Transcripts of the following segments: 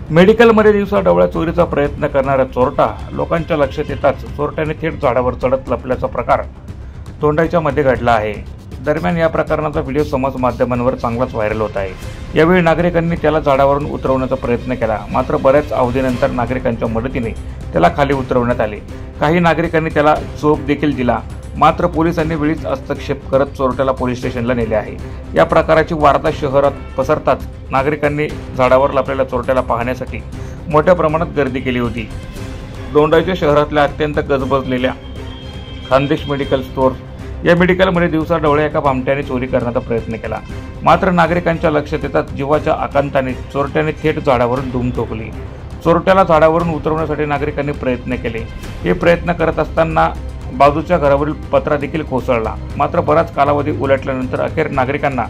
मेडिकलमध्ये दिवसाढवळ्या चोरीचा प्रयत्न करणारा चोरटा लोकांच्या लक्षात येताच चोरट्याने थेट झाडावर चढत लपल्याचा प्रकार दोंडाईच्या मध्ये घडला आहे। दरम्यान या प्रकरणाचा व्हिडिओ समाज माध्यमांवर चांगलाच व्हायरल होत आहे। यावेळी नागरिकांनी त्याला झाडावरून उतरवण्याचा प्रयत्न केला, मात्र बऱ्याच अवधीनंतर नागरिकांच्या मदतीने त्याला खाली उतरवण्यात आले। काही नागरिकांनी त्याला चोप देखील दिला, मात्र पोलिसांनी वेळीच हस्तक्षेप करत चोरट्याला पोलीस स्टेशनला नेले आहे। या प्रकाराची वार्ता शहरात पसरताच नागरिकांनी झाडावर लपलेल्या चोरट्याला पाहण्यासाठी मोठ्या प्रमाणात गर्दी केली होती। दोंडाईच्या शहरातल्या अत्यंत गजबजलेल्या खानदेश मेडिकल स्टोअर या मेडिकलमध्ये दिवसाढवळ्या एका भामट्याने चोरी करण्याचा प्रयत्न केला, मात्र नागरिकांच्या लक्षात येताच जीवाच्या आकांताने चोरट्याने थेट झाडावरून धूम ठोकली। चोरट्याला झाडावरून उतरवण्यासाठी नागरिकांनी प्रयत्न केले। हे प्रयत्न करत असताना बाजूच्या घरावरील पत्रा देखील कोसळला, मात्र बराच कालावधी उलटल्यानंतर अखेर नागरिकांना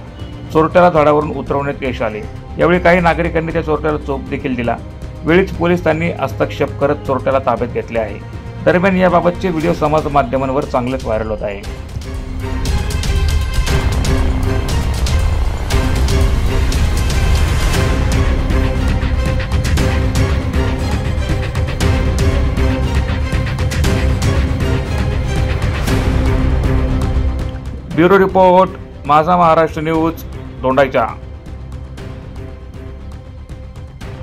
चोरट्याला झाडावरून उतरवण्यात यश आले। यावेळी काही नागरिकांनी त्या चोरट्याला चोप देखील दिला। वेळीच पोलिसांनी हस्तक्षेप करत चोरट्याला ताब्यात घेतले आहे। दरम्यान याबाबतचे व्हिडिओ समाज माध्यमांवर चांगलेच व्हायरल होत आहे। ब्युरो रिपोर्ट, माझा महाराष्ट्र न्यूज, दोंडाईचा।